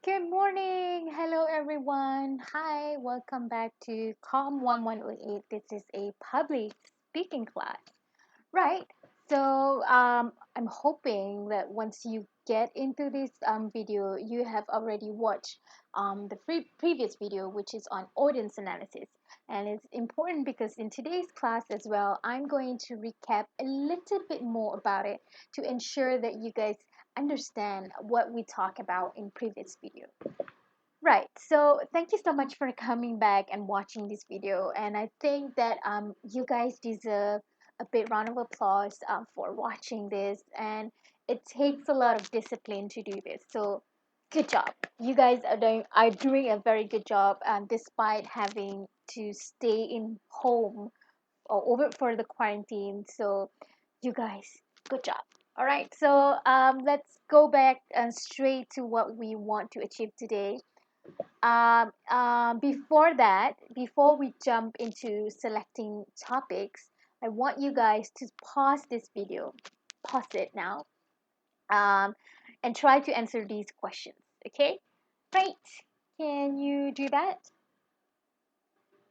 Good morning. Hello, everyone. Hi, welcome back to COM1108. This is a public speaking class, right? I'm hoping that once you get into this video, you have already watched the previous video, which is on audience analysis. And it's important because in today's class as well, I'm going to recap a little bit more about it to ensure that you guys understand what we talked about in previous video. Right. So thank you so much for coming back and watching this video. And I think that you guys deserve a big round of applause for watching this. And it takes a lot of discipline to do this. So good job. You guys are doing a very good job, despite having to stay in home or over for the quarantine. So you guys, good job. All right. So let's go back and straight to what we want to achieve today. Before that, before we jump into selecting topics, I want you guys to pause this video, pause it now, um, and try to answer these questions. Okay? Right? Can you do that?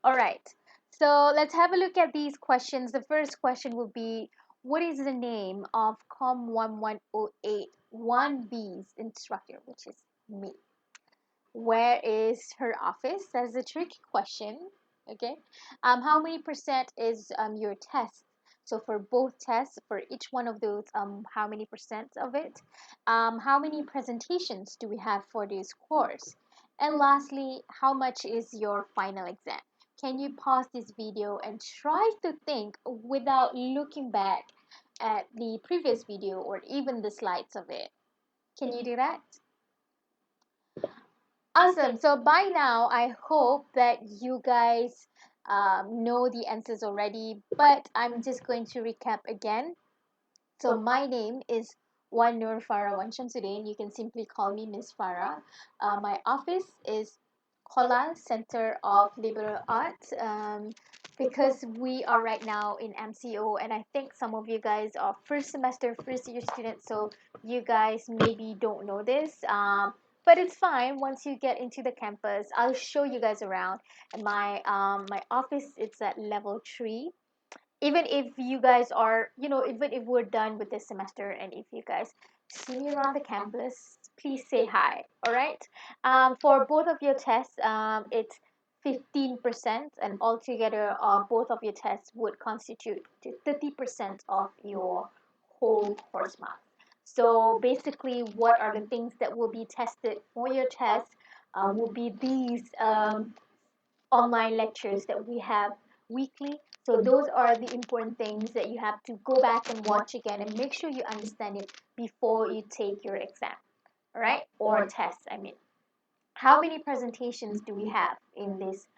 All right. So let's have a look at these questions. The first question will be, what is the name of COM1108 1B's instructor, which is me? Where is her office? That's a tricky question. Okay. How many percent is your test? So for both tests, for each one of those, how many percent of it? How many presentations do we have for this course? And lastly, how much is your final exam? Can you pause this video and try to think without looking back at the previous video or even the slides of it? Can you do that? Awesome. So by now, I hope that you guys know the answers already, but I'm just going to recap again. So my name is Wan Nur Farah Wan Shamsuddin. You can simply call me Miss Farah. My office is Kola Center of Liberal Arts, because we are right now in MCO, and I think some of you guys are first semester, first year students, so you guys maybe don't know this. But it's fine. Once you get into the campus, I'll show you guys around. And my office it's at level 3. Even if you guys are, even if we're done with this semester, and if you guys see me around the campus, please say hi. All right. For both of your tests, it's 15%, and altogether, both of your tests would constitute to 30% of your whole course marks. So basically, what are the things that will be tested for your test? Will be these online lectures that we have weekly. So those are the important things that you have to go back and watch again and make sure you understand it before you take your exam, all right? Or test, I mean. How many presentations do we have in this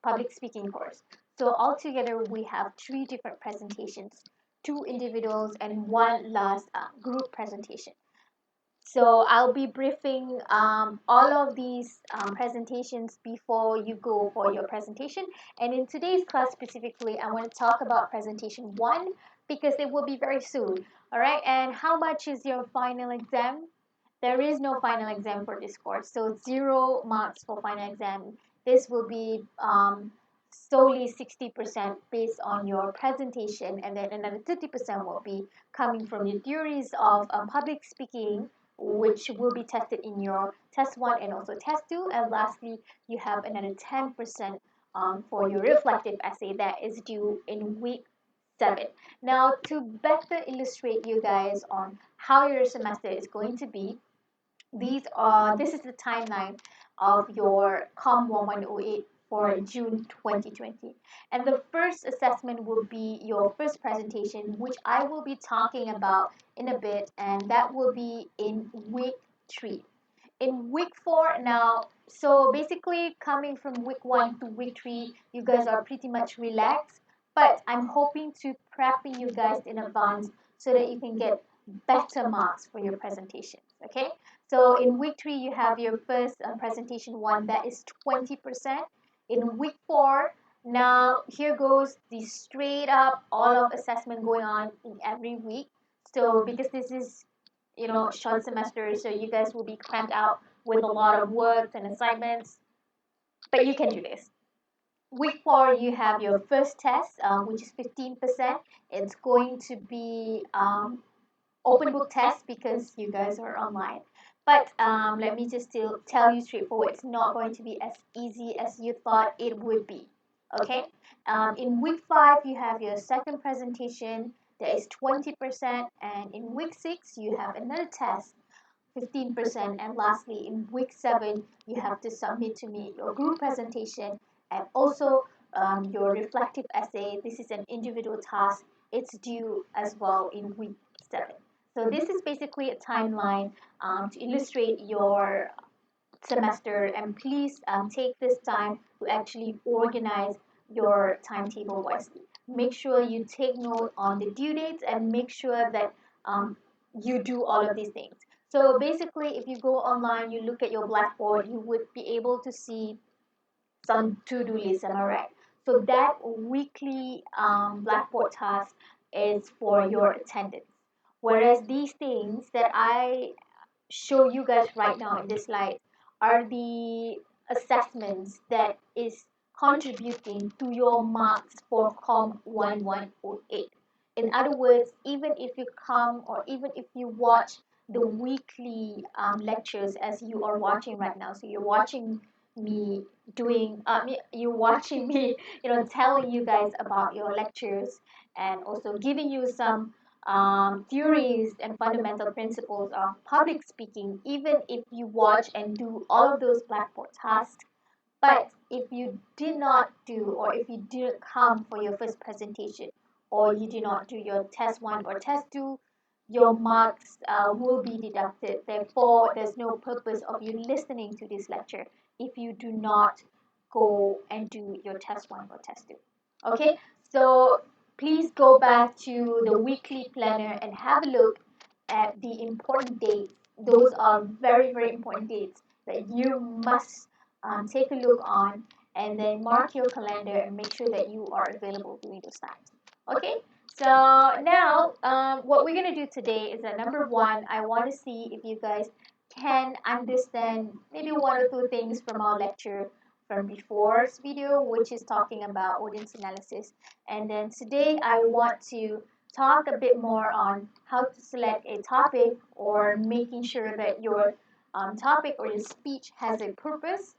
public speaking course? So altogether, we have 3 different presentations, 2 individuals and 1 last group presentation. So I'll be briefing all of these presentations before you go for your presentation. And in today's class specifically, I want to talk about presentation 1 because it will be very soon. All right. And how much is your final exam? There is no final exam for this course. So 0 marks for final exam. This will be solely 60% based on your presentation, and then another 30% will be coming from your theories of public speaking, which will be tested in your test 1 and also test 2. And lastly, you have another 10% for your reflective essay that is due in week 7. Now, to better illustrate you guys on how your semester is going to be, this is the timeline of your COM 1108 for June 2020. And the first assessment will be your first presentation, which I will be talking about in a bit, and that will be in week 3. In week 4 now, so basically coming from week 1 to week 3, you guys are pretty much relaxed, but I'm hoping to prep you guys in advance so that you can get better marks for your presentations. Okay, so in week 3 you have your first presentation 1, that is 20%. In week 4, now here goes the straight up all of assessment going on in every week. So because this is short semester, so you guys will be cramped out with a lot of works and assignments, but you can do this. Week 4, you have your first test, which is 15%. It's going to be open book test because you guys are online. But let me just still tell you straightforward, it's not going to be as easy as you thought it would be. Okay? In week 5, you have your second presentation, that is 20%, and in week 6, you have another test, 15%, and lastly, in week 7, you have to submit to me your group presentation and also your reflective essay. This is an individual task. It's due as well in week 7. So this is basically a timeline to illustrate your semester, and please take this time to actually organize your timetable wisely. Make sure you take note on the due dates and make sure that you do all of these things. So basically, if you go online, you look at your Blackboard, you would be able to see some to-do list, am I right? So that weekly Blackboard task is for your attendance. Whereas these things that I show you guys right now in this slide are the assessments that is contributing to your marks for COM1108. In other words, even if you come or even if you watch the weekly lectures as you are watching right now, so you're watching me doing, you're watching me, telling you guys about your lectures and also giving you some theories and fundamental principles of public speaking, even if you watch and do all of those Blackboard tasks. But if you did not do, or if you didn't come for your first presentation, or you did not do your test 1 or test 2, your marks will be deducted. Therefore, there's no purpose of you listening to this lecture if you do not go and do your test 1 or test 2. Okay, so please go back to the weekly planner and have a look at the important dates. Those are very, very important dates that you must take a look on, and then mark your calendar and make sure that you are available during those times. Okay, so now what we're going to do today is that number 1, I want to see if you guys can understand maybe 1 or 2 things from our lecture from before's video, which is talking about audience analysis. And then today I want to talk a bit more on how to select a topic, or making sure that your topic or your speech has a purpose.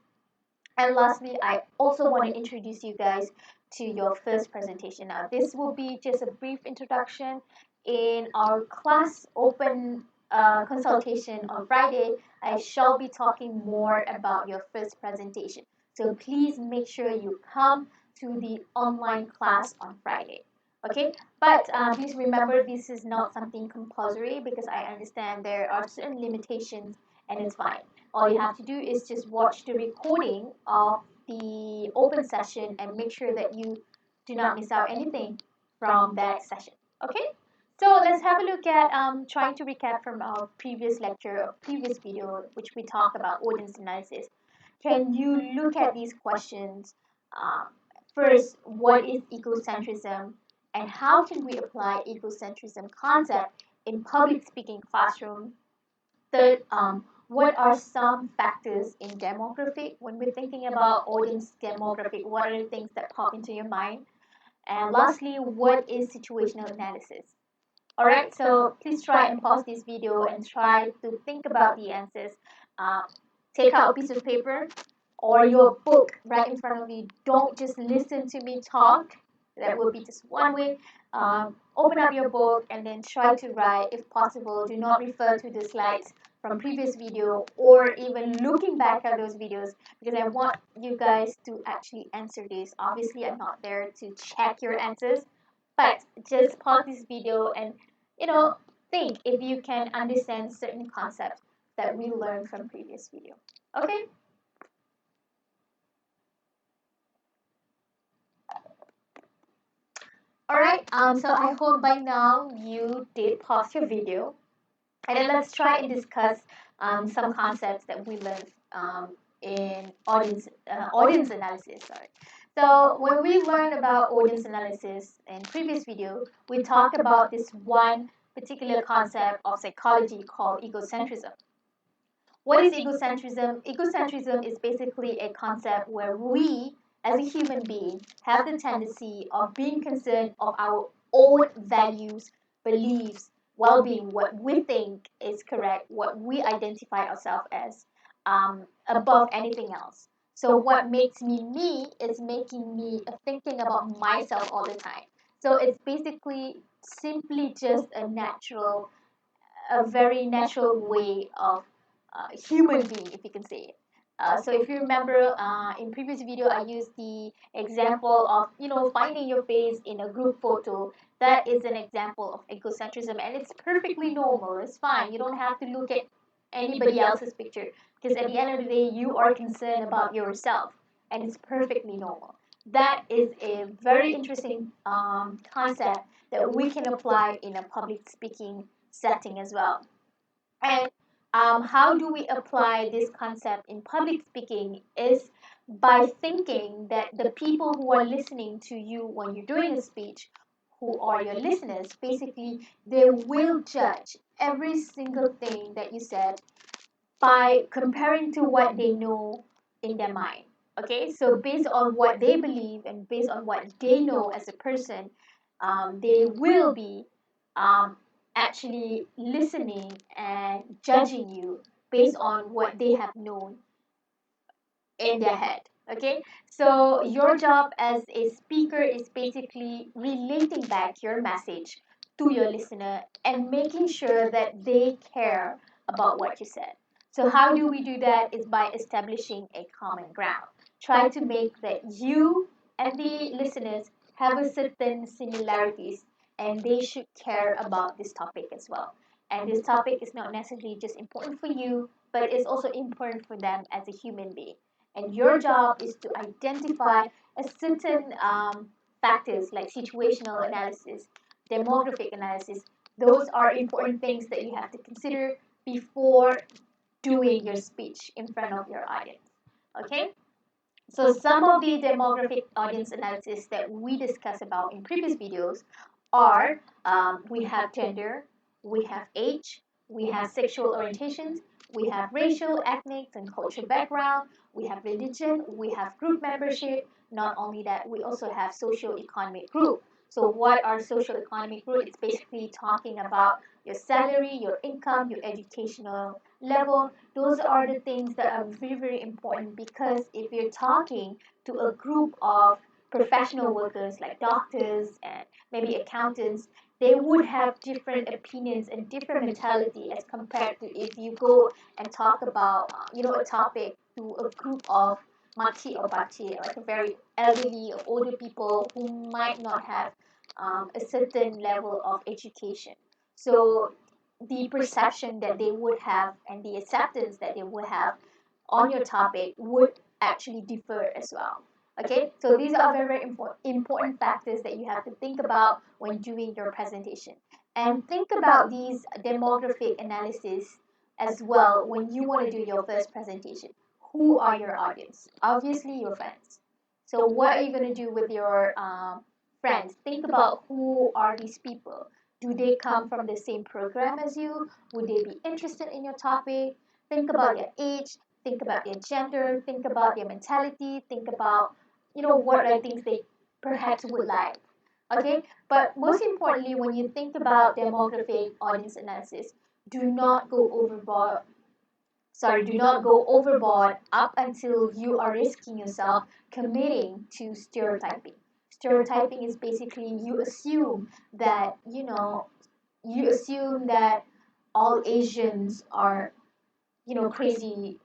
And lastly, I also want to introduce you guys to your first presentation. Now, this will be just a brief introduction. In our class open consultation on Friday, I shall be talking more about your first presentation. So please make sure you come to the online class on Friday. Okay, but please remember, this is not something compulsory because I understand there are certain limitations, and it's fine. All you have to do is just watch the recording of the open session and make sure that you do not miss out anything from that session. Okay? So let's have a look at trying to recap from our previous lecture or previous video, which we talked about audience analysis. Can you look at these questions? Um, First, what is egocentrism, and how can we apply egocentrism concept in public speaking classroom? Third, what are some factors in demographic? When we're thinking about audience demographic, what are the things that pop into your mind? And lastly, what is situational analysis? Alright, so please try and pause this video and try to think about the answers. Um, Take out a piece of paper or your book right in front of you. Don't just listen to me talk. That would be just one way. Open up your book and then try to write if possible. Do not refer to the slides from previous video or even looking back at those videos, because I want you guys to actually answer this. Obviously, I'm not there to check your answers, but just pause this video and you know think if you can understand certain concepts that we learned from previous video. Okay? Alright, so I hope by now you did pause your video, and then let's try and discuss some concepts that we learned in audience analysis. Sorry. So when we learned about audience analysis in previous video, we talked about this one particular concept of psychology called egocentrism. What is egocentrism? Egocentrism is basically a concept where we, as a human being, have the tendency of being concerned of our own values, beliefs, well-being, what we think is correct, what we identify ourselves as, above anything else. So what makes me me is making me thinking about myself all the time. So it's basically simply just a very natural way of human being, if you can say it. So if you remember, in previous video, I used the example of finding your face in a group photo. That is an example of egocentrism, and it's perfectly normal. It's fine. You don't have to look at anybody else's picture because at the end of the day, you are concerned about yourself, and it's perfectly normal. That is a very interesting concept that we can apply in a public speaking setting as well. And how do we apply this concept in public speaking is by thinking that the people who are listening to you when you're doing a speech, who are your listeners, basically, they will judge every single thing that you said by comparing to what they know in their mind. Okay, so based on what they believe and based on what they know as a person, they will be um, actually listening and judging you based on what they have known in their head. Okay, so your job as a speaker is basically relating back your message to your listener and making sure that they care about what you said. So how do we do that is by establishing a common ground. Try to make that you and the listeners have a certain similarities and they should care about this topic as well. And this topic is not necessarily just important for you, but it's also important for them as a human being. And your job is to identify a certain factors like situational analysis, demographic analysis. Those are important things that you have to consider before doing your speech in front of your audience. Okay? So some of the demographic audience analysis that we discussed about in previous videos are we have gender, we have age, we have sexual orientations, we have racial, ethnic, and cultural background, we have religion, we have group membership. Not only that, we also have socio-economic group. So what are socio-economic group? It's basically talking about your salary, your income, your educational level. Those are the things that are very, very important because if you're talking to a group of professional workers like doctors and maybe accountants, they would have different opinions and different mentality as compared to if you go and talk about a topic to a group of mati or bati, like a very elderly or older people who might not have a certain level of education. So the perception that they would have and the acceptance that they would have on your topic would actually differ as well. Okay, so these are very, very important factors that you have to think about when doing your presentation. And think about these demographic analysis as well when you want to do your first presentation. Who are your audience? Obviously, your friends. So, what are you going to do with your friends? Think about who are these people. Do they come from the same program as you? Would they be interested in your topic? Think about their age, think about their gender, think about their mentality, think about, what are things they perhaps would like. Okay, but most importantly, when you think about demographic audience analysis, do not go overboard. Sorry, do not go overboard up until you are risking yourself committing to stereotyping. Stereotyping is basically that, you assume that all Asians are crazy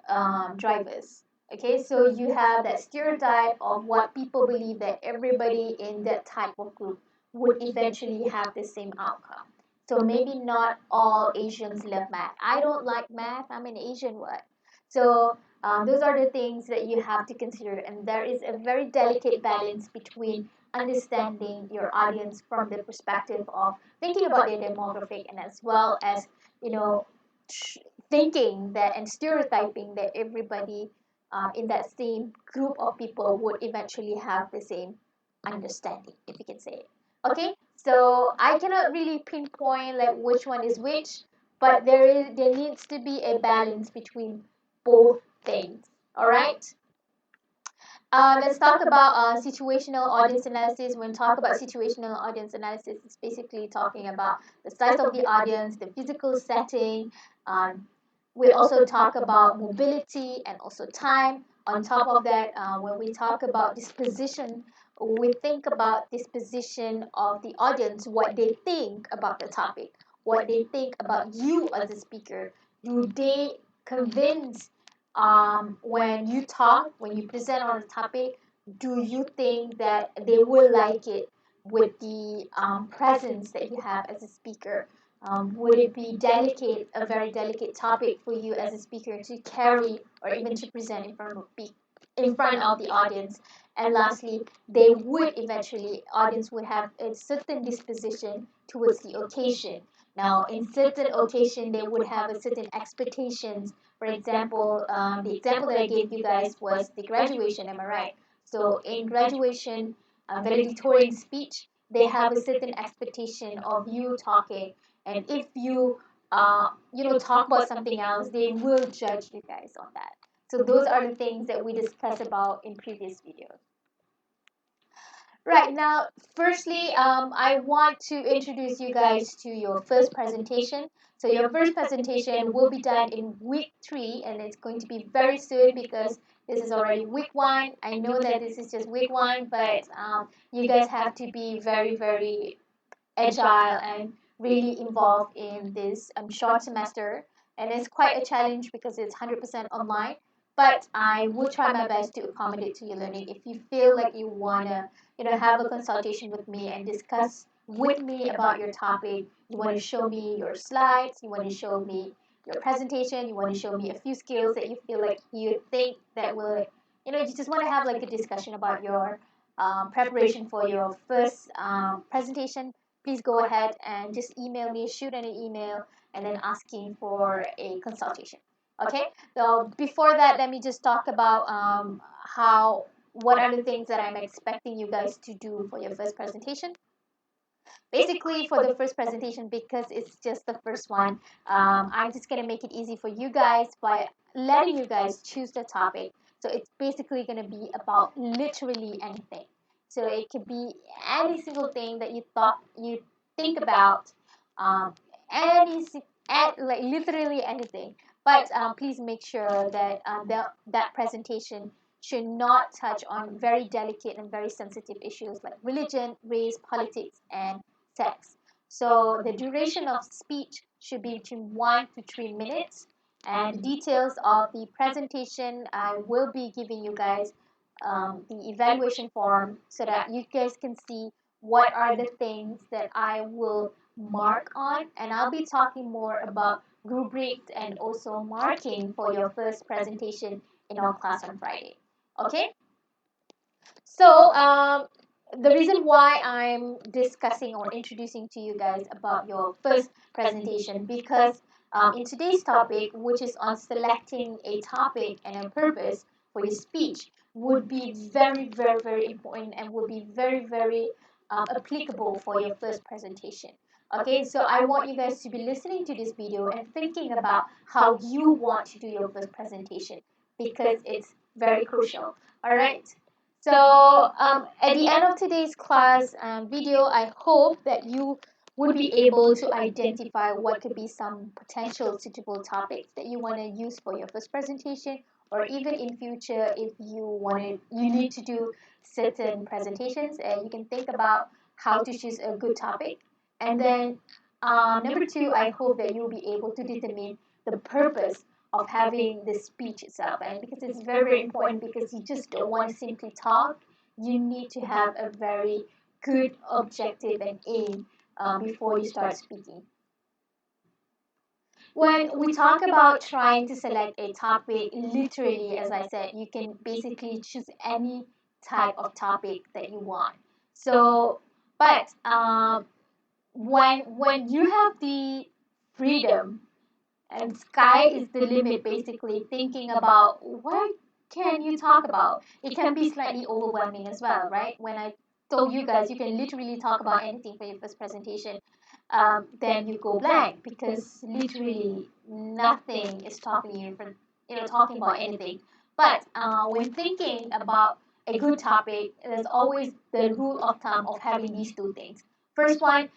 drivers. Okay, so you have that stereotype of what people believe that everybody in that type of group would eventually have the same outcome. So maybe not all Asians love math. I don't like math. I'm an Asian. What? So those are the things that you have to consider, and there is a very delicate balance between understanding your audience from the perspective of thinking about their demographic and as well as you know thinking that and stereotyping that everybody in that same group of people would eventually have the same understanding, if you can say it. Okay, so I cannot really pinpoint like which one is which, but there needs to be a balance between both things. All right. Let's talk about situational audience analysis. When talk about situational audience analysis, it's basically talking about the size of the audience, the physical setting. Um, we also talk about mobility and also time. On top of that, when we talk about disposition, we think about disposition of the audience, what they think about the topic, what they think about you as a speaker. Do they convince when you talk, when you present on a topic, do you think that they will like it with the presence that you have as a speaker? Would it be delicate, a very delicate topic for you as a speaker to carry or even to present in front of the audience? And lastly, they would eventually, audience would have a certain disposition towards the occasion. Now, in certain occasion, they would have a certain expectations. For example, the example that I gave you guys was the graduation, am I right? So in graduation, valedictorian speech, they have a certain expectation of you talking. And if you, talk about something else, they will judge you guys on that. So those are the things that we discussed about in previous videos. Right now, firstly, I want to introduce you guys to your first presentation. So your first presentation will be done in week 3, and it's going to be very soon because this is already week 1. I know that this is just week 1, but you guys have to be very, very agile and really involved in this short semester. And it's quite a challenge because it's 100% online. But I will try my best to accommodate to your learning. If you feel like you wanna, have a consultation with me and discuss with me about your topic, you want to show me your slides, you want to show me your presentation, you want to show me a few skills that you feel like you think that will, you just want to have like a discussion about your preparation for your first presentation, please go ahead and just email me, shoot an email, and then asking for a consultation. Okay, so before that, let me just talk about what are the things that I'm expecting you guys to do for your first presentation. Basically, for the first presentation, because it's just the first one, I'm just going to make it easy for you guys by letting you guys choose the topic. So it's basically going to be about literally anything. So it could be any single thing that you thought you think about, um, any like literally anything. But please make sure that that presentation should not touch on very delicate and very sensitive issues like religion, race, politics, and sex. So the duration of speech should be between 1 to 3 minutes. And the details of the presentation, I will be giving you guys the evaluation form so that you guys can see what are the things that I will mark on. And I'll be talking more about rubrics and also marking for your first presentation in our class on Friday. Okay? So, the reason why I'm discussing or introducing to you guys about your first presentation, because in today's topic, which is on selecting a topic and a purpose for your speech, would be very, very, very important and would be very, very applicable for your first presentation. Okay, so I want you guys to be listening to this video and thinking about how you want to do your first presentation because it's very crucial. All right. So at the end of today's class video, I hope that you would be able to identify what could be some potential suitable topics that you want to use for your first presentation, or even in future if you need to do certain presentations, and you can think about how to choose a good topic. And then number 2, I hope that you'll be able to determine the purpose of having the speech itself, and because it's very, very important, because you just don't want to simply talk, you need to have a very good objective and aim before you start speaking. When we talk about trying to select a topic, literally, as I said, you can basically choose any type of topic that you want. So but when you have the freedom and sky is the limit, basically thinking about what can you talk about, it can be slightly overwhelming as well, right? When I told you guys you can literally talk about anything for your first presentation, then you go blank because literally nothing is stopping you talking about anything. But when thinking about a good topic, there's always the rule of thumb of having these two things. First one,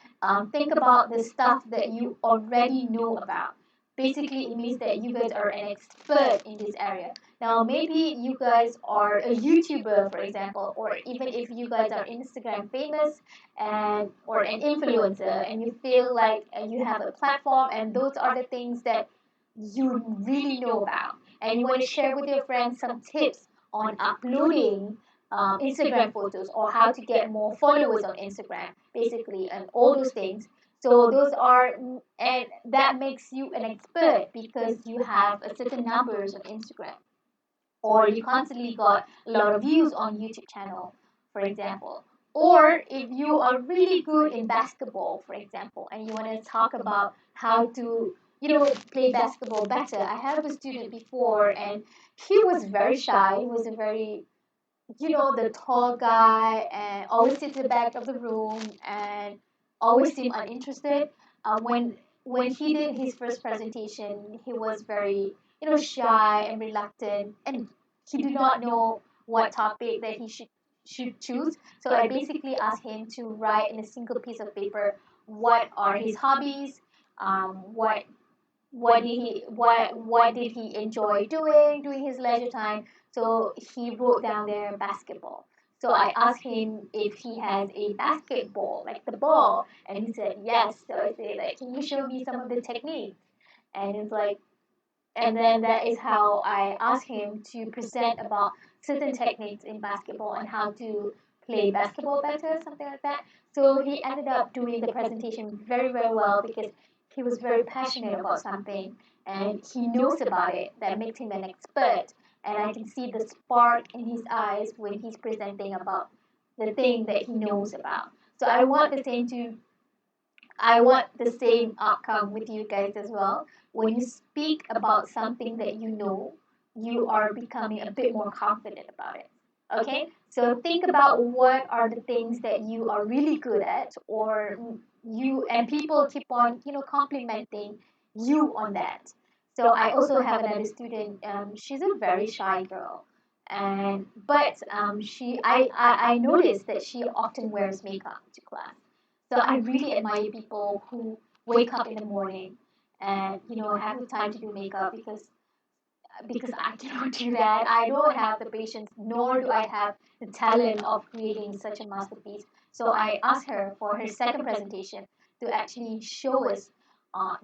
think about the stuff that you already know about. Basically, it means that you guys are an expert in this area. Now, maybe you guys are a YouTuber, for example, or even if you guys are Instagram famous and or an influencer, and you feel like you have a platform, and those are the things that you really know about, and you want to share with your friends some tips on uploading Instagram photos or how to get more followers on Instagram, basically, and all those things. So those are, and that makes you an expert because you have a certain numbers on Instagram, or you constantly got a lot of views on YouTube channel, for example. Or if you are really good in basketball, for example, and you want to talk about how to play basketball better. I have a student before, and he was very shy. He was a very the tall guy, and always sits at the back of the room and always seemed uninterested. When he did his first presentation, he was very shy and reluctant, and he did not know what topic that he should choose. So I basically asked him to write in a single piece of paper what are his hobbies, what what did he enjoy doing his leisure time. So he wrote down there basketball. So I asked him if he has a basketball, like the ball, and he said yes. So I said, like, can you show me some of the techniques? And it's like, and then that is how I asked him to present about certain techniques in basketball and how to play basketball better, something like that. So he ended up doing the presentation very, very well because he was very passionate about something and he knows about it. That makes him an expert. And I can see the spark in his eyes when he's presenting about the thing that he knows about. So I want the same outcome with you guys as well. When you speak about something that you know, you are becoming a bit more confident about it. Okay? So think about what are the things that you are really good at, or you and people keep on, complimenting you on that. So I also have another student. She's a very shy girl, and but I noticed that she often wears makeup to class. So I really admire people who wake up in the morning and have the time to do makeup because I cannot do that. I don't have the patience, nor do I have the talent of creating such a masterpiece. So I asked her for her second presentation to actually show us,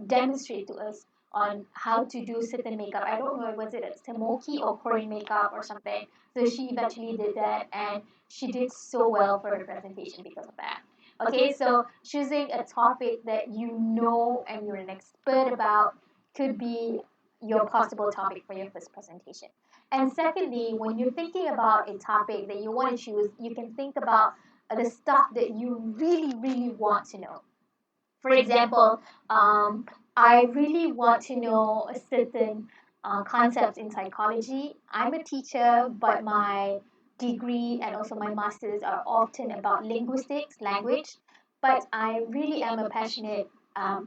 demonstrate to us on how to do certain makeup. I don't know, was it a Tamoki or Korean makeup or something. So she eventually did that, and she did so well for her presentation because of that. Okay, so choosing a topic that you know and you're an expert about could be your possible topic for your first presentation. And secondly, when you're thinking about a topic that you want to choose, you can think about the stuff that you really, really want to know. For example, I really want to know a certain concept in psychology. I'm a teacher, but my degree and also my masters are often about linguistics, language. But I really am a passionate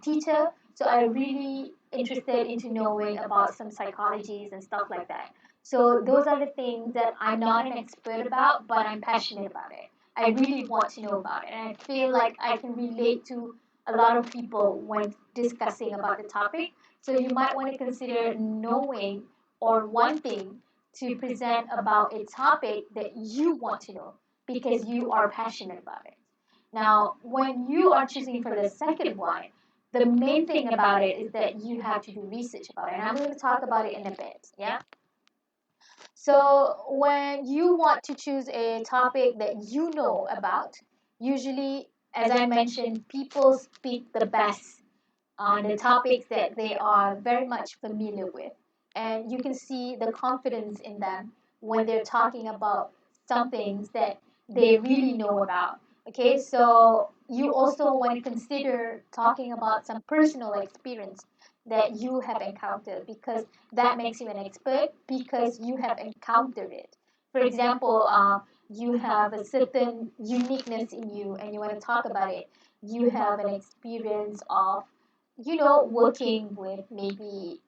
teacher, so I'm really interested into knowing about some psychologies and stuff like that. So those are the things that I'm not an expert about, but I'm passionate about it. I really want to know about it, and I feel like I can relate to a lot of people when discussing about the topic. So you might want to consider knowing or wanting to present about a topic that you want to know because you are passionate about it. Now, when you are choosing for the second one, the main thing about it is that you have to do research about it. And I'm going to talk about it in a bit. Yeah. So when you want to choose a topic that you know about, usually, as I mentioned, people speak the best on the topics that they are very much familiar with. And you can see the confidence in them when they're talking about some things that they really know about. Okay, so you also want to consider talking about some personal experience that you have encountered because that makes you an expert because you have encountered it. For example, you have a certain uniqueness in you and you want to talk about it. You have an experience of working with maybe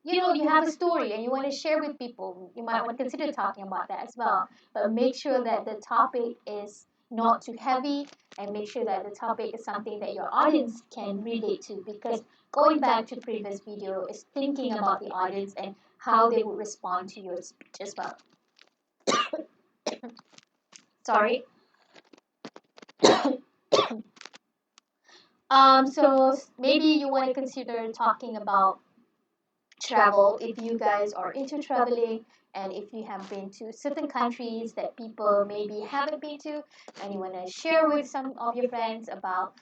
you have a story and you want to share with people, you might want to consider talking about that as well. But make sure that the topic is not too heavy, and make sure that the topic is something that your audience can relate to, because going back to previous video is thinking about the audience and how they would respond to your speech as well. Sorry. So maybe you want to consider talking about travel if you guys are into traveling, and if you have been to certain countries that people maybe haven't been to, and you want to share with some of your friends about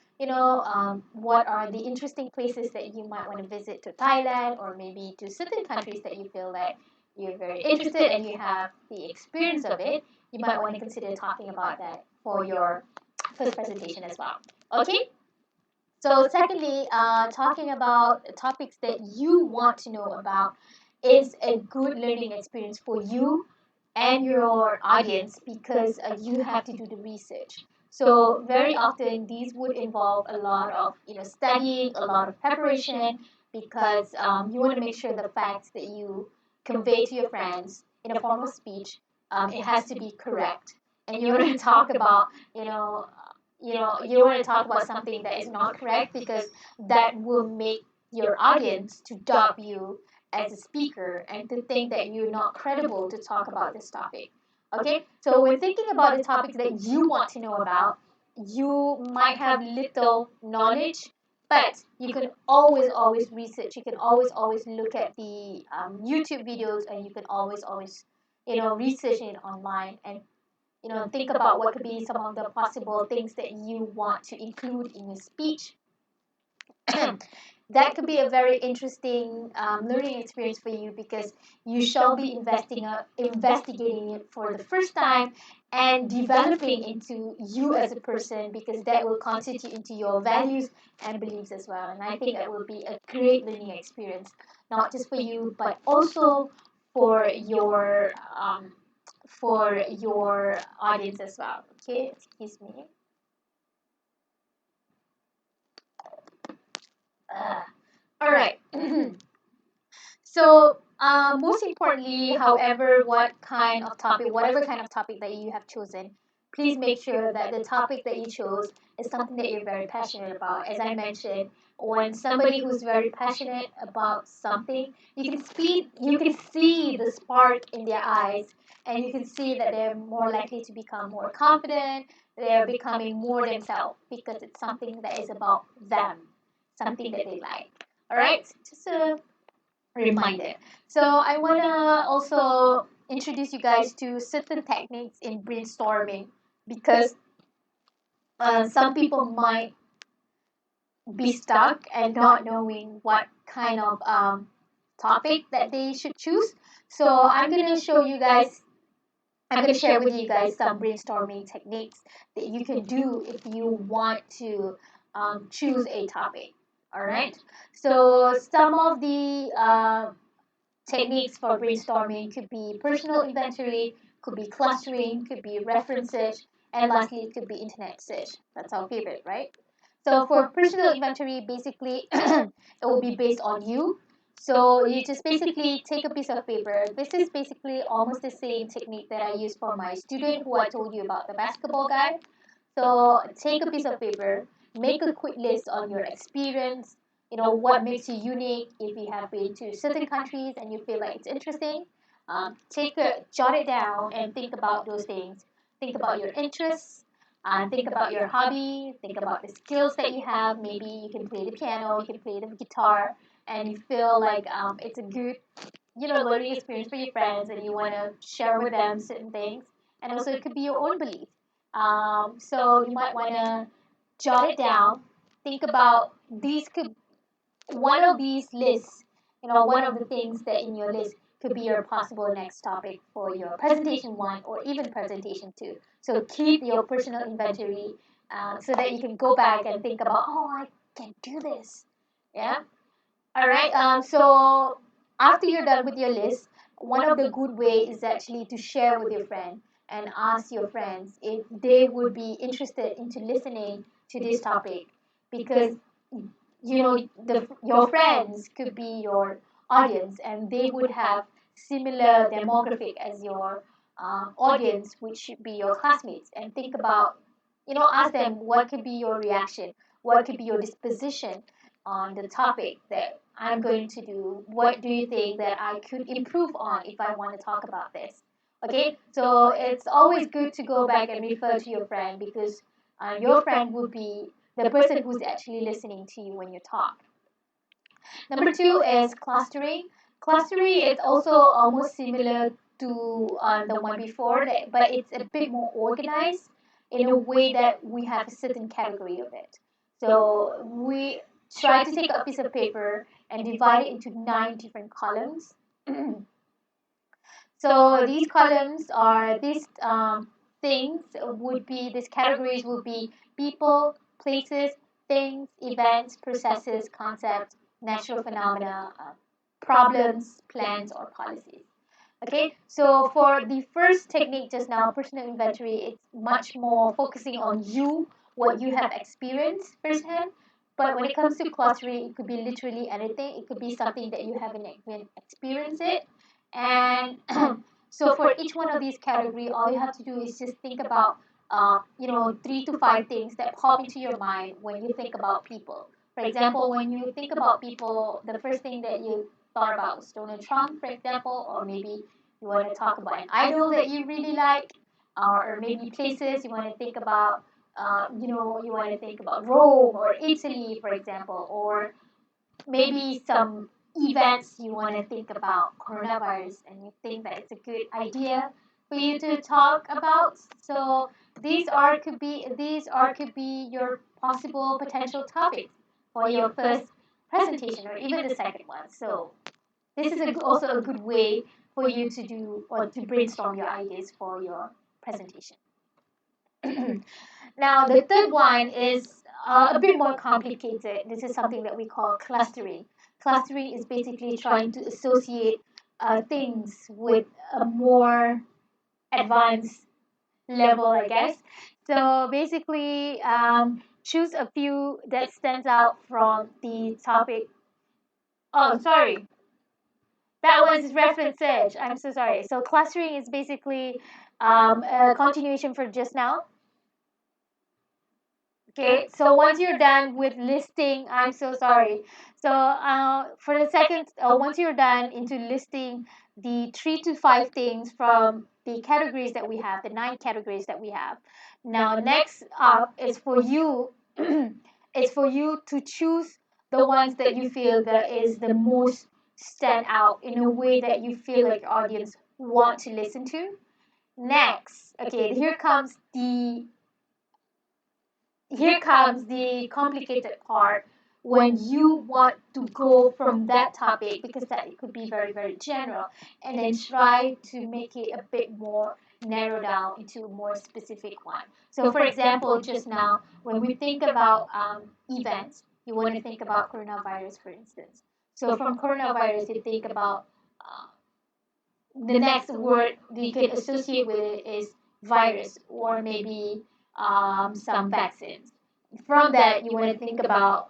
what are the interesting places that you might want to visit to Thailand, or maybe to certain countries that you feel that you're very interested and you have the experience of it, you might want to consider talking about that for your first presentation as well. Okay. So secondly, talking about topics that you want to know about is a good learning experience for you and your audience, because you have to do the research. So very often these would involve a lot of studying, a lot of preparation, because you want to make sure the facts that you convey to your friends in a formal speech, it has to be correct. And you want to talk about you know you don't want to talk about something that is not correct, because that will make your audience to doubt you as a speaker and to think that you're not credible to talk about this topic. Okay, so when thinking about the topics that you want to know about, you might have little knowledge, but you can always research. You can always look at the YouTube videos, and you can always research it online, and think about what could be some of the possible things that you want to include in your speech. That could be a very interesting learning experience for you, because you shall be investigating it for the first time and developing into you as a person, because that will constitute into your values and beliefs as well. And I think that will be a great learning experience, not just for you, but also for your audience as well. Okay, excuse me. All right. So, most importantly, however, whatever kind of topic that you have chosen, please make sure that the topic that you chose is something that you're very passionate about. As I mentioned, when somebody who's very passionate about something, you can see the spark in their eyes, and you can see that they're more likely to become more confident. They're becoming more themselves, because it's something that is about them, something that they like. All right, just a reminder. So I want to also introduce you guys to certain techniques in brainstorming, because some people might be stuck and not knowing what kind of topic that they should choose. So I'm going to share with you guys some brainstorming techniques that you can do if you want to choose a topic. All right. So some of the techniques for brainstorming could be personal inventory, could be clustering, could be reference search, and lastly, it could be internet search. That's our favorite, right? So for personal inventory, basically, it will be based on you. So you just basically take a piece of paper. This is basically almost the same technique that I use for my student who I told you about, the basketball guy. So take a piece of paper, make a quick list on your experience, what makes you unique. If you have been to certain countries and you feel like it's interesting, jot it down and think about those things. Think about your interests, think about your hobby, think about the skills that you have. Maybe you can play the piano, you can play the guitar, and you feel like it's a good learning experience for your friends, and you want to share with them certain things. And also it could be your own belief. So you might want to jot it down, think about these could one of these lists, one of the things that in your list could be your possible next topic for your presentation one or even presentation two. So keep your personal inventory, so that you can go back and think about, oh, I can do this. Yeah. All right. So after you're done with your list, one of the good way is actually to share with your friend and ask your friends if they would be interested into listening to this topic, because your friends could be your audience, and they would have similar demographic as your audience, which should be your classmates, and think about, ask them what could be your reaction, what could be your disposition on the topic that I'm going to do. What do you think that I could improve on if I want to talk about this? Okay, so it's always good to go back and refer to your friend, because your friend will be the person who's actually listening to you when you talk. Number two is clustering. Clustering is also almost similar to the one before, but it's a bit more organized in a way that we have a certain category of it. So we try to take a piece of paper and divide it into 9 different columns. So these columns are these things would be, these categories would be people, places, things, events, processes, concepts, natural phenomena, problems, plans, or policies. Okay, so for the first technique just now, personal inventory, it's much more focusing on you, what you have experienced firsthand. But when it comes to clustering, it could be literally anything. It could be something that you haven't even experienced it. And so for each one of these category, all you have to do is just think about, 3 to 5 things that pop into your mind when you think about people. For example, when you think about people, the first thing that you thought about was Donald Trump, for example, or maybe you want to talk about an idol that you really like, or maybe places you want to think about. You want to think about Rome or Italy, for example, or maybe some events you want to think about coronavirus, and you think that it's a good idea for you to talk about. So these are could be your possible potential topics for your first presentation or even the second one. So this is also a good way for you to do or to brainstorm your ideas for your presentation. Now, the third one is a bit more complicated. This is something that we call clustering. Clustering is basically trying to associate things with a more advanced level, I guess. So basically, choose a few that stands out from the topic. Oh, sorry. That was reference search. I'm so sorry. So clustering is basically a continuation for just now. Okay, so once you're done with listing, I'm so sorry. So for the second, once you're done into listing the 3 to 5 things from the categories that we have, the 9 categories that we have. Now, next up is for you, is for you to choose the ones that you feel that is the most stand out in a way that you feel like your audience want to listen to. Next, okay, here comes the complicated part when you want to go from that topic, because that it could be very very general, and then try to make it a bit more narrow down into a more specific one. So for example, just now when we think about events, you want to think about coronavirus, for instance. So from coronavirus you think about uh, the next word you can associate with it is virus, or maybe some vaccines. From that, you want to think about,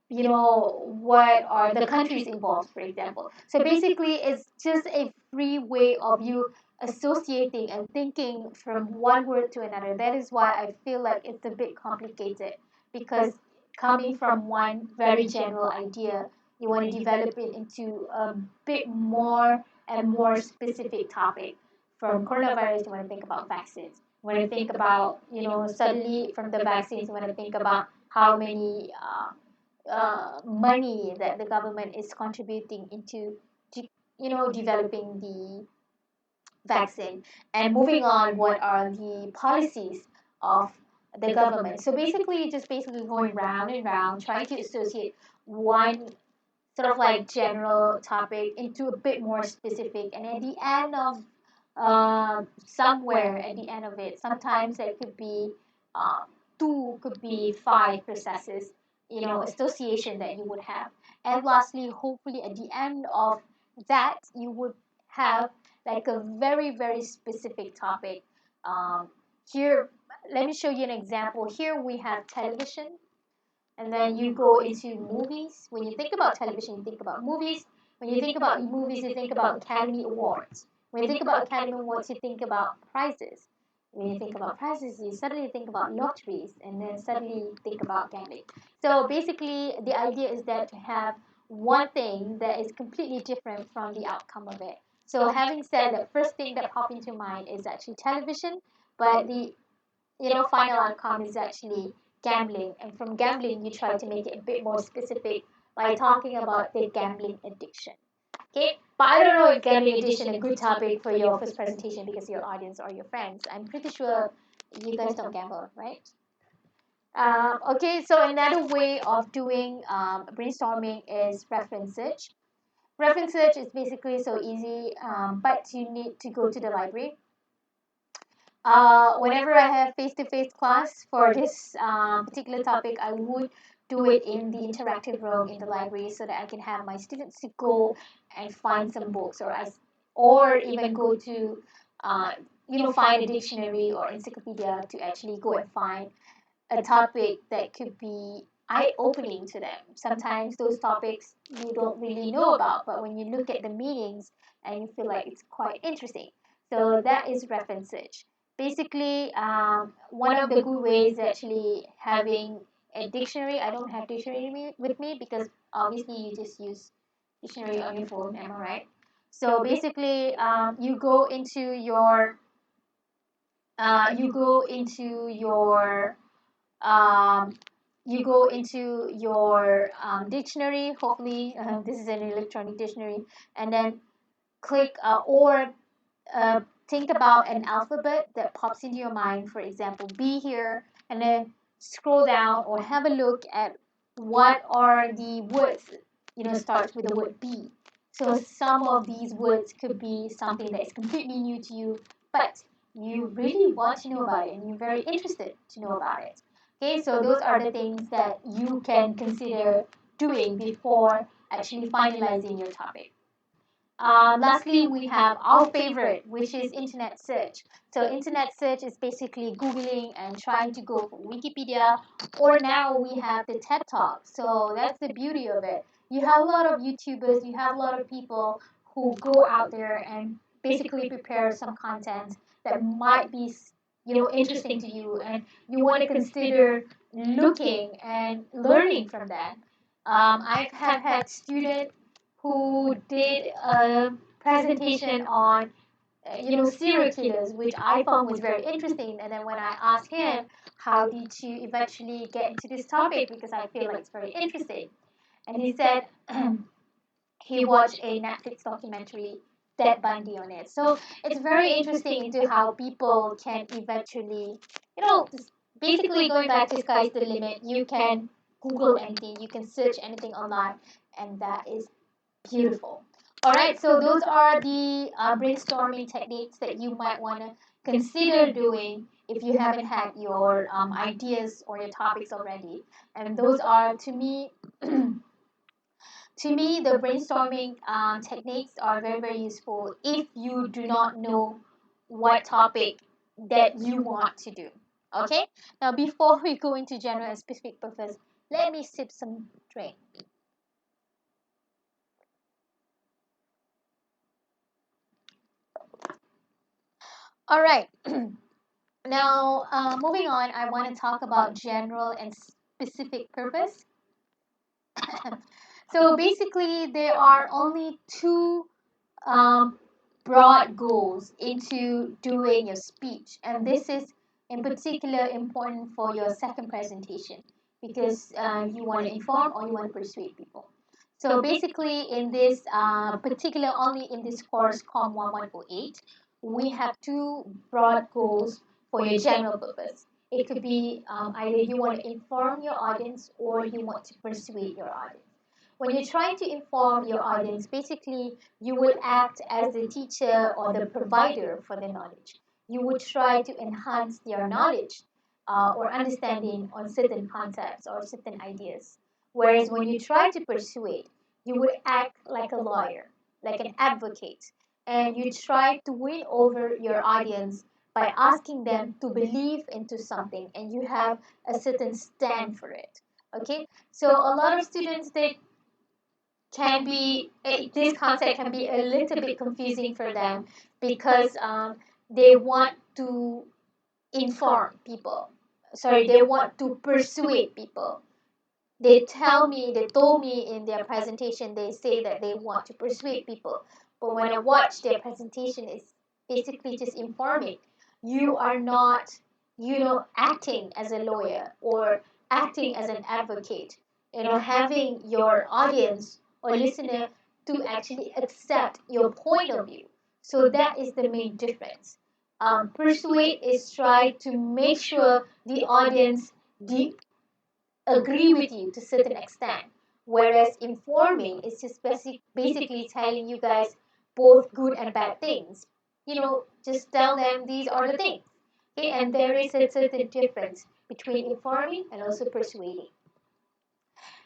what are the countries involved, for example. So basically, it's just a free way of you associating and thinking from one word to another. That is why I feel like it's a bit complicated, because coming from one very general idea, you want to develop it into a bit more and more specific topic. From coronavirus, you want to think about vaccines. You want to think about, suddenly from the vaccines, you want to think about how many money that the government is contributing into, developing the vaccine. And moving on, what are the policies of the government? So basically, just basically going round and round, trying to associate one sort of like general topic into a bit more specific, and at the end of somewhere at the end of it, sometimes there could be um, 2, could be 5 processes, association that you would have. And lastly, hopefully at the end of that, you would have like a very very specific topic. Here, let me show you an example. Here we have television. And then you go into movies. When you think about television, you think about movies. When you think about movies, you think about Academy Awards. When you think about Academy Awards, you think about prizes. When you think about prizes, you suddenly think about lotteries, and then suddenly you think about gambling. So basically, the idea is that to have one thing that is completely different from the outcome of it. So having said that, first thing that popped into mind is actually television, but the final outcome is actually gambling. And from gambling, you try to make it a bit more specific by talking about the gambling addiction. Okay, but I don't know if gambling addiction is a good topic for your first presentation because your audience or your friends. I'm pretty sure you guys don't gamble, right? Okay, so another way of doing brainstorming is reference search. Reference search is basically so easy, but you need to go to the library. Whenever I have face-to-face class for this particular topic, I would do it in the interactive room in the library so that I can have my students to go and find some books, or even go to uh, find a dictionary or encyclopedia to actually go and find a topic that could be eye-opening to them. Sometimes those topics you don't really know about, but when you look at the meanings and you feel like it's quite interesting. So that is reference search. Basically, one of the good ways is actually having a dictionary. I don't have dictionary with me because obviously you just use dictionary on your phone, am I right? So basically, you go into your um, dictionary. Hopefully, this is an electronic dictionary, and then click or uh, think about an alphabet that pops into your mind. For example, B here, and then scroll down or have a look at what are the words starts with the word B. So some of these words could be something that is completely new to you, but you really want to know about it and you're very interested to know about it. Okay, so those are the things that you can consider doing before actually finalizing your topic. Lastly, we have our favorite, which is internet search. So internet search is basically Googling and trying to go for Wikipedia, or now we have the TED Talk. So that's the beauty of it. You have a lot of YouTubers, you have a lot of people who go out there and basically prepare some content that might be interesting to you, and you want to consider looking and learning from that. I have had students who did a presentation on serial killers, which I found was very interesting. And then when I asked him, how did you eventually get into this topic, because I feel like it's very interesting, and he said he watched a Netflix documentary, Ted Bundy, on it. So it's very interesting into how people can eventually, basically going back to sky's the limit. You can Google anything, you can search anything online, and that is beautiful. All right, so those are the brainstorming techniques that you might want to consider doing if you haven't had your ideas or your topics already. And those are, to me, the brainstorming techniques are very, very useful if you do not know what topic that you want to do. Okay, now before we go into general and specific purpose, let me sip some drink. All right. Now, moving on, I want to talk about general and specific purpose. So basically, there are only two um, broad goals into doing your speech, and this is in particular important for your second presentation because you want to inform or you want to persuade people. So basically, in this particular, only in this course COM1108, we have two broad goals for your general purpose. It could be either you want to inform your audience or you want to persuade your audience. When you're trying to inform your audience, basically you will act as the teacher or the provider for the knowledge. You would try to enhance their knowledge or understanding on certain concepts or certain ideas. Whereas when you try to persuade, you would act like a lawyer, like an advocate, and you try to win over your audience by asking them to believe into something and you have a certain stand for it. Okay, so a lot of students, they can be this concept can be a little bit confusing for them because they want to inform people. Sorry, they want to persuade people. They told me in their presentation, they say that they want to persuade people. But when I watch their presentation, it's basically just informing. You are not, acting as a lawyer or acting as an advocate, having your audience or listener to actually accept your point of view. So that is the main difference. Persuade is try to make sure the audience agree with you to a certain extent. Whereas informing is just basically telling you guys both good and bad things. Just tell them these are the things. Okay, and there is a certain difference between informing and also persuading.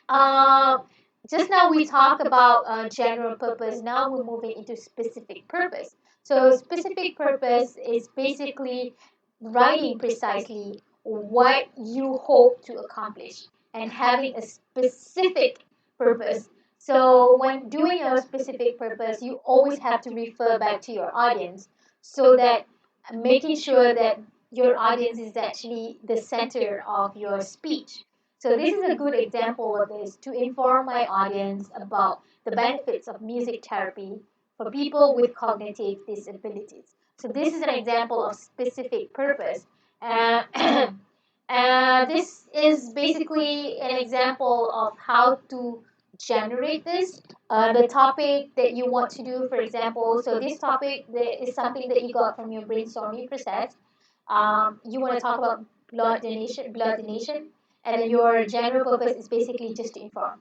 Uh, just now we talked about general purpose. Now we're moving into specific purpose. So specific purpose is basically writing precisely what you hope to accomplish and having a specific purpose. So when doing your specific purpose, you always have to refer back to your audience so that making sure that your audience is actually the center of your speech. So this is a good example of this to inform my audience about the benefits of music therapy for people with cognitive disabilities. So this is an example of specific purpose. Uh, this is basically an example of how to generate this. The topic that you want to do, for example, so this topic is something that you got from your brainstorming process. You want to talk about blood donation, and then your general purpose is basically just to inform.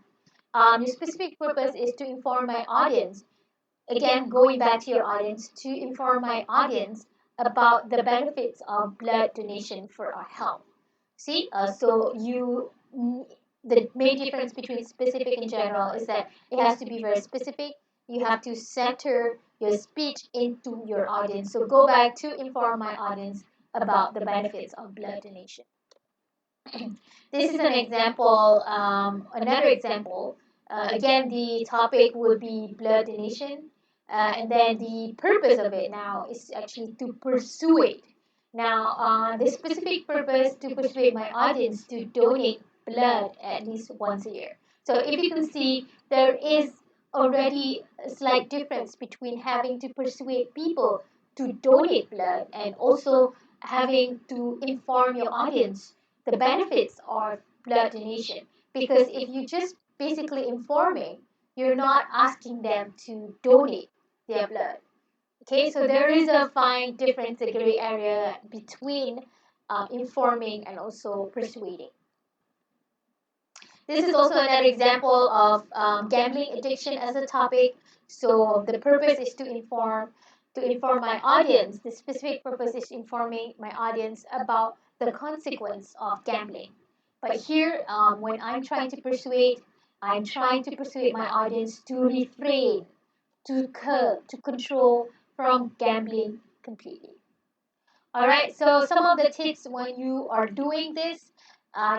Your specific purpose is to inform my audience. Again, going back to your audience, to inform my audience about the benefits of blood donation for our health. See, so the main difference between specific and general is that it has to be very specific. You have to center your speech into your audience. So go back to inform my audience about the benefits of blood donation. This is an example, another example. Again, the topic would be blood donation, and then the purpose of it now is actually to persuade. Now, the specific purpose to persuade my audience to donate blood at least once a year. So, if you can see, there is already a slight difference between having to persuade people to donate blood and also having to inform your audience the benefits of blood donation. Because if you just basically informing, you're not asking them to donate their blood. Okay, so there is a fine difference, a gray area between informing and also persuading. This is also another example of gambling addiction as a topic. So the purpose is to inform my audience. The specific purpose is informing my audience about the consequence of gambling. But here, when I'm trying to persuade my audience to refrain, to curb, to control from gambling completely. All right, so some of the tips when you are doing this,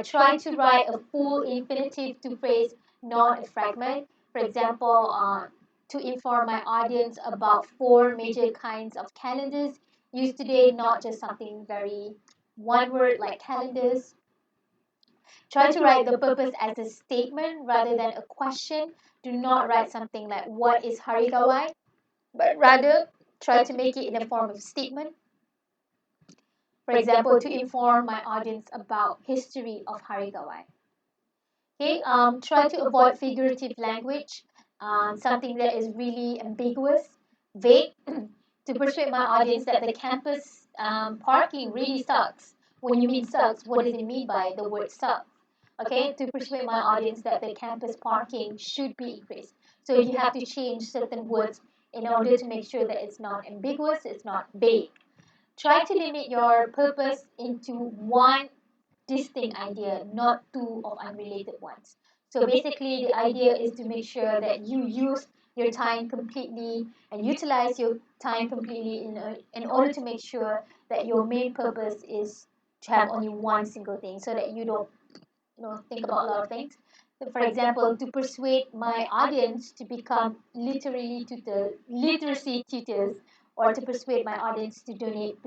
try to write a full infinitive to phrase, not a fragment. For example, to inform my audience about four major kinds of calendars used today, not just something very one word like calendars. Try to write the purpose as a statement rather than a question. Do not write something like, what is Harigawai? But rather, try to make it in the form of statement. For example, to inform my audience about history of Harigawai. Okay, try to avoid figurative language, something that is really ambiguous, vague, to persuade my audience that the campus parking really sucks. When you mean sucks, what does it mean by the word sucks? Okay, to persuade my audience that the campus parking should be increased. So you have to change certain words in order to make sure that it's not ambiguous, it's not vague. Try to limit your purpose into one distinct idea, not two of unrelated ones. So basically, the idea is to make sure that you use your time completely and utilize your time completely in order to make sure that your main purpose is to have only one single thing so that you don't think about a lot of things. So for example, to persuade my audience to become literacy tutors, or to persuade my audience to donate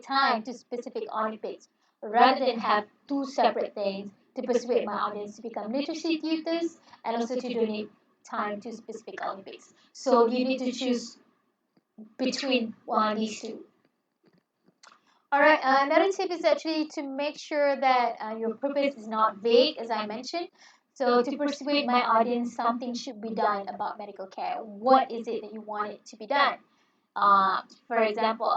time to specific Olympics, rather than have two separate things, to persuade my audience to become literacy tutors and also to donate time to specific Olympics. So you need to choose between these two. All right, another tip is actually to make sure that your purpose is not vague, as I mentioned. So, to persuade my audience, something should be done about medical care. What is it that you want it to be done? For example,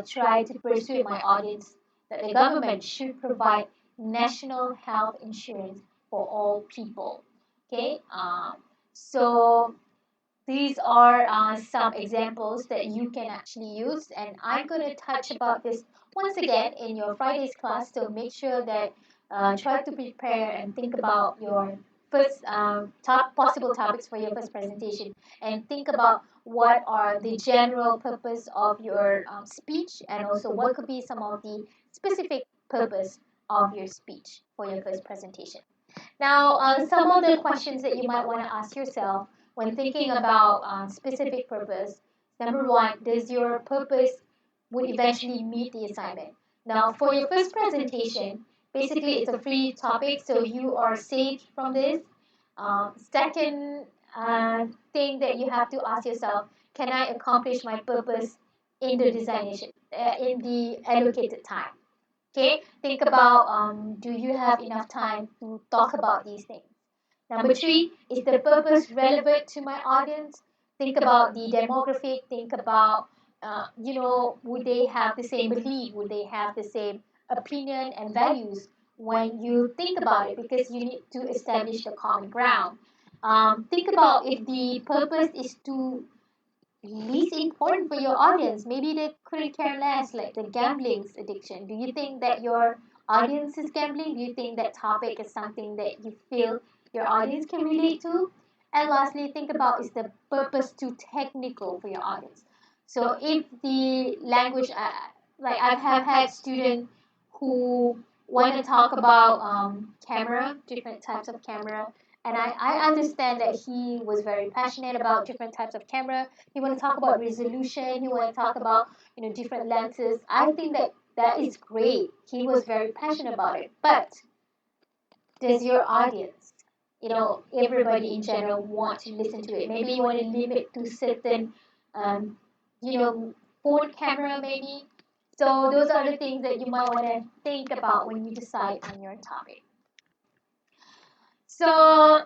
try to persuade my audience that the government should provide national health insurance for all people. Okay, so these are some examples that you can actually use, and I'm going to touch about this once again in your Friday's class. So make sure that try to prepare and think about your first top possible topics for your first presentation, and think about what are the general purpose of your speech, and also what could be some of the specific purpose of your speech for your first presentation. Now, some of the questions that you might want to ask yourself when thinking about specific purpose. Number one, does your purpose would eventually meet the assignment? Now, for your first presentation, basically it's a free topic, so you are safe from this. Second thing that you have to ask yourself, can I accomplish my purpose in the designation, in the allocated time? Okay, think about do you have enough time to talk about these things? Number three, is the purpose relevant to my audience? Think about the demographic. Think about, would they have the same belief? Would they have the same opinion and values when you think about it? Because you need to establish the common ground. Think about if the purpose is to least important for your audience. Maybe they couldn't care less, like the gambling addiction. Do you think that your audience is gambling? Do you think that topic is something that you feel your audience can relate to? And lastly, think about, is the purpose too technical for your audience? So if the language, like I have had students who want to talk about camera, different types of camera, and I understand that he was very passionate about different types of camera. He want to talk about resolution. He want to talk about different lenses. I think that that is great. He was very passionate about it. But does your audience, everybody in general, want to listen to it? Maybe you want to limit to certain, um, you know, phone camera maybe. So those are the things that you might want to think about when you decide on your topic. So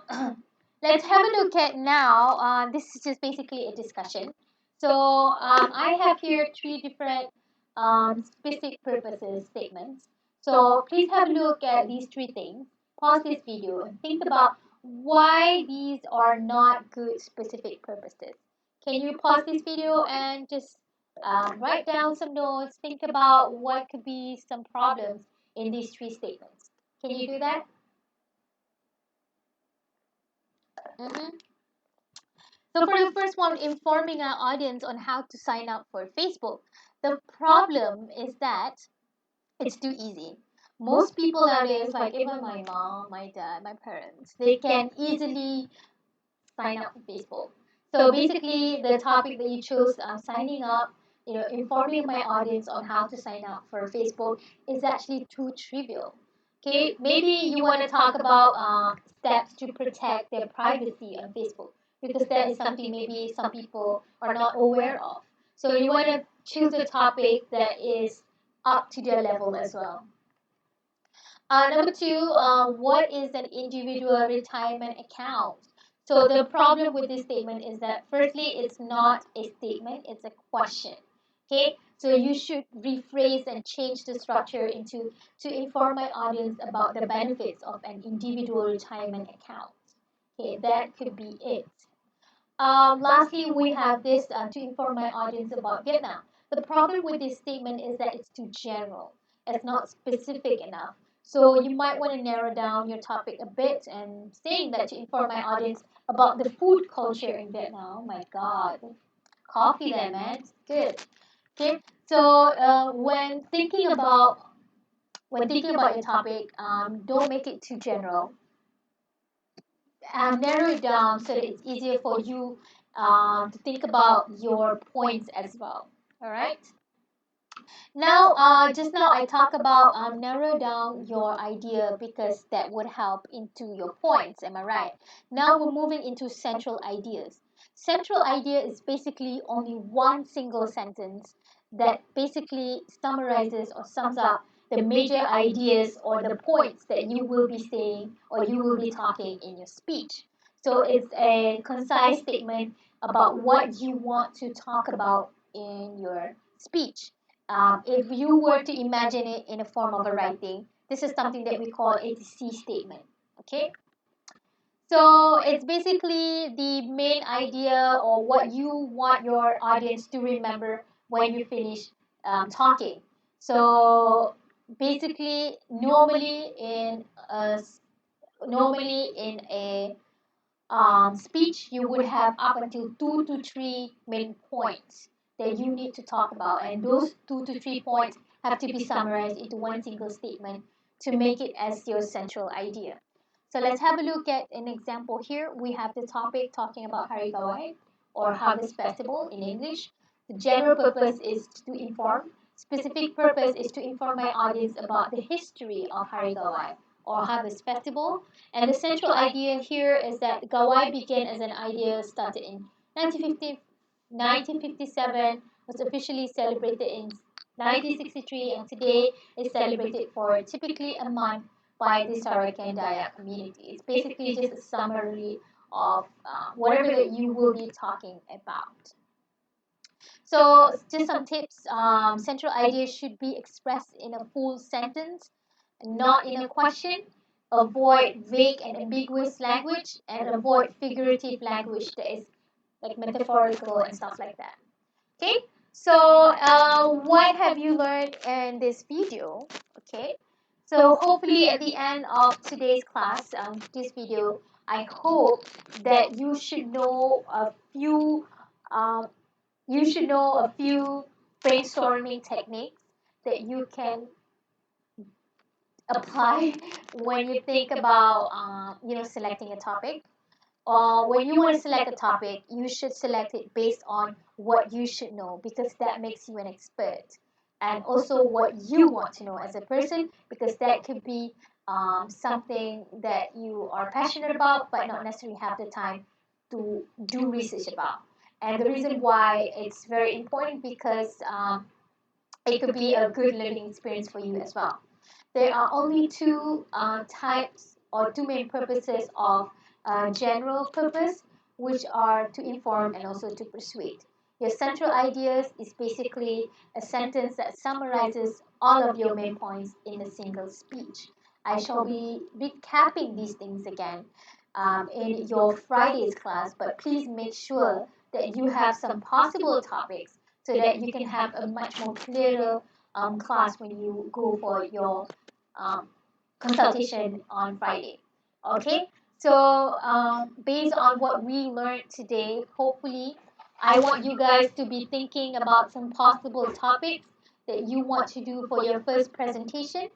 let's have a look at now. This is just basically a discussion. So I have here three different specific purposes statements. So please have a look at these three things. Pause this video and think about why these are not good specific purposes. Can you pause this video and just write down some notes? Think about what could be some problems in these three statements. Can you do that? Mhm. So for the first one, informing our audience on how to sign up for Facebook. The problem is that it's too easy. Most people nowadays, like even my mom, my dad, my parents, they can easily sign up for Facebook. So basically, the topic that you chose, signing up, informing my audience on how to sign up for Facebook, is actually too trivial. Okay, maybe you want to talk about steps to protect their privacy on Facebook, because that is something maybe some people are not aware of. So you want to choose a topic that is up to their level as well. Number two, what is an individual retirement account? So the problem with this statement is that firstly, it's not a statement, it's a question. Okay, so you should rephrase and change the structure into to inform my audience about the benefits of an individual retirement account. Okay, that could be it. Lastly, we have this to inform my audience about Vietnam. The problem with this statement is that it's too general. It's not specific enough. So you might want to narrow down your topic a bit and saying that to inform my audience about the food culture in Vietnam. Oh my God, coffee there, man. It's good. Okay. So when thinking about when thinking about your topic, don't make it too general. Narrow it down so that it's easier for you to think about your points as well. All right. Now, just now I talk about narrow down your idea because that would help into your points. Am I right? Now we're moving into central ideas. Central idea is basically only one single sentence that basically summarizes or sums up the major ideas or the points that you will be saying or you will be talking in your speech. So it's a concise statement about what you want to talk about in your speech. If you were to imagine it in a form of a writing, this is something that we call a C statement. Okay, so it's basically the main idea or what you want your audience to remember when you finish talking. So basically, normally in a speech, you would have up until 2 to 3 main points that you need to talk about, and those 2 to 3 points have to be summarized into one single statement to make it as your central idea. So let's have a look at an example here. We have the topic talking about Hari Gawai or Harvest Festival in English. The general purpose is to inform. Specific purpose is to inform my audience about the history of Hari Gawai or Harvest Festival. And the central idea here is that Gawai began as an idea started in 1950, 1957, was officially celebrated in 1963, and today is celebrated for typically a month by the Sarakan Dayak community. It's basically just a summary of whatever that you will be talking about. So, just some tips. Central ideas should be expressed in a full sentence, not in a question. Avoid vague and ambiguous language and avoid figurative language that is like metaphorical and stuff like that. Okay, so what have you learned in this video? Okay, so hopefully at the end of today's class, this video, I hope that um, you should know a few brainstorming techniques that you can apply when you think about selecting a topic. When you want to select a topic, you should select it based on what you should know because that makes you an expert, and also what you want to know as a person because that could be something that you are passionate about but not necessarily have the time to do research about. And the reason why it's very important because it could be a good learning experience for you as well. There are only two types or two main purposes of general purpose, which are to inform and also to persuade. Your central ideas is basically a sentence that summarizes all of your main points in a single speech. I shall be recapping these things again in your Friday's class, but please make sure that you have some possible topics so that you can have a much more clearer class when you go for your um, consultation on Friday. Okay, so based on what we learned today, hopefully, I want you guys to be thinking about some possible topics that you want to do for your first presentation.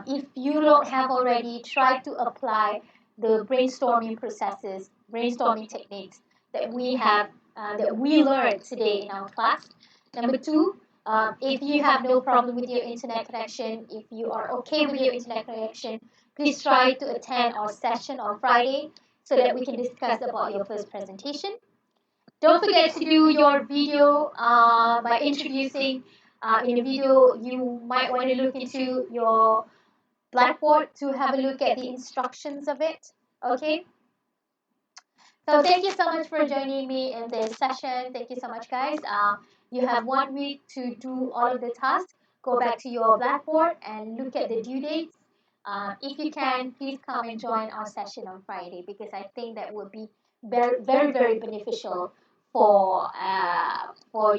If you don't have already, try to apply the brainstorming processes, brainstorming techniques that we learned today in our class. Number two, if you have no problem with your internet connection, if you are okay with your internet connection, please try to attend our session on Friday so that we can discuss about your first presentation. Don't forget to do your video by introducing. In your video, you might want to look into your Blackboard to have a look at the instructions of it. Okay? So thank you so much for joining me in this session. Thank you so much, guys. You have 1 week to do all of the tasks. Go back to your Blackboard and look at the due dates. If you can, please come and join our session on Friday because I think that would be very, very, very beneficial for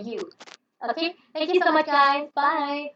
you. Okay. Thank you so much, guys. Bye.